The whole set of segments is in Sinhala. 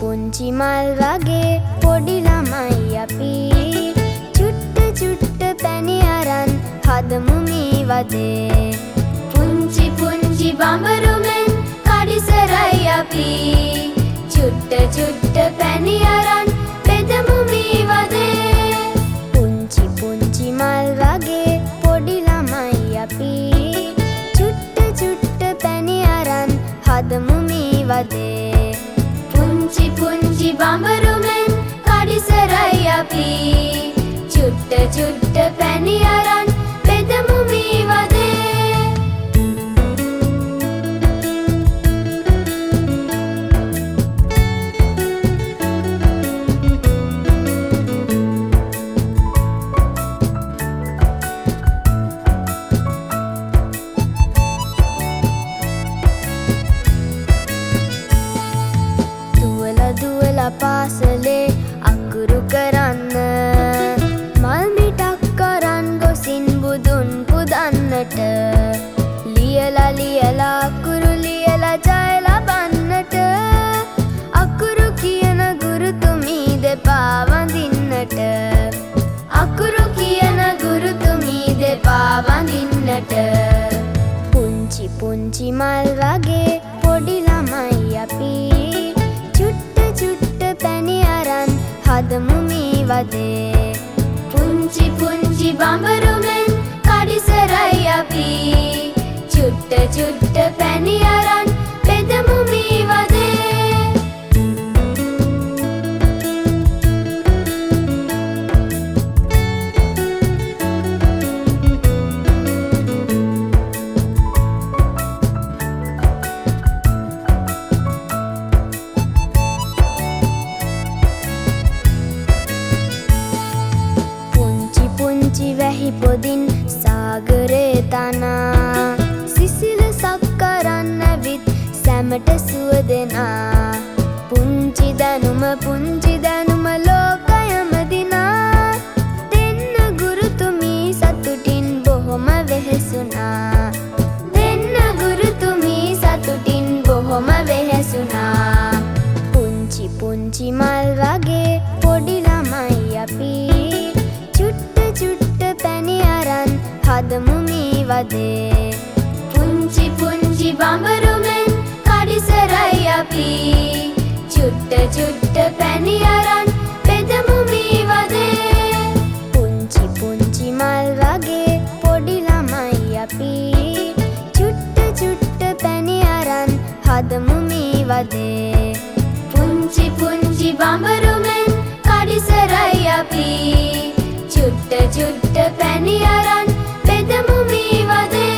පුංචි මල් වගේ පොඩි ළමයි අපි චුට්ට චුට්ට පැණි අරන් හදමු මේ වදේ පුංචි පුංචි බඹරු මෙන් කඩිසරයි අපි චුට්ට චුට්ට පැණි අරන් බෙදමු මේ වදේ පුංචි පුංචි මල් වගේ පොඩි ළමයි අපි චුට්ට චුට්ට පැණි අරන් හදමු මේ වදේ පුංචි පුංචි බඹරු මෙන් කඩිසරයි අපි චුට්ට චුට්ට පැණි අරන් බෙදමු මේ වදේ දුවලා පාසලේ අකුරු කරන්න මල් මිටක් කරන් ගොසින් බුදුන් පුදන්නට ලියලා අකුරු ලියලා ජය ලබන්නට අකුරු කියන ගුරුතුමී දෙපා වඳින්නට අකුරු කියන ගුරුතුමී දෙපා වඳින්නට පුංචි පුංචි මල් වගේ පොඩි ළමයි අපි චුට්ට චුට්ට පැණි අරන් හදමු මේ වදේ පුංචි පුංචි බඹරු මෙන් කඩිසරයි අපි චුට්ට චුට්ට පැණි අරන් බෙදමු මේ වදේ වැහි පොදින් සාගරේ තනා සිසිලසක් කරන්න විත් සැමට සුව දෙනා පුංචි දැනුම ලෝකයම දිනා දෙන්න ගුරුතුමී සතුටින් බොහොම වෙහෙසුනා දෙන්න ගුරුතුමී සතුටින් බොහොම වෙහෙසුනා පුංචි පුංචි මල් වගේ පොඩි ළමයි අපි චුට්ට චුට්ට පැණි අරන් හදමු මේ වදේ පුංචි පුංචි බඹරු මෙන් කඩිසරයි අපි චුට්ට චුට්ට පැණි අරන් බෙදමු මේ වදේ පුංචි පුංචි මල් වගේ පොඩි ළමයි අපි චුට්ට චුට්ට පැණි අරන් හදමු මේ වදේ පුංචි පුංචි බඹරු මෙන් කඩිසරයි අපි චුට්ට චුට්ට පැණි අරන් බෙදමු මේ වදේ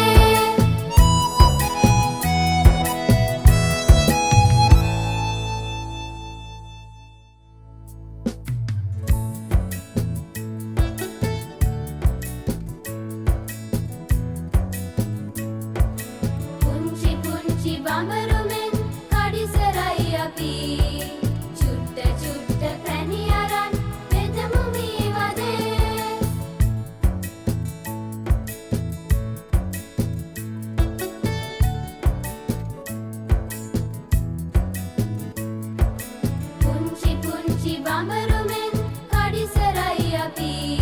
පුංචි පුංචි බඹරු මෙන් කඩිසරයි අපි චුට්ට චුට්ට පැණි අරන් බෙදමු මේ වදේ පුංචි පුංචි බඹරු මෙන් කඩිසරයි අපි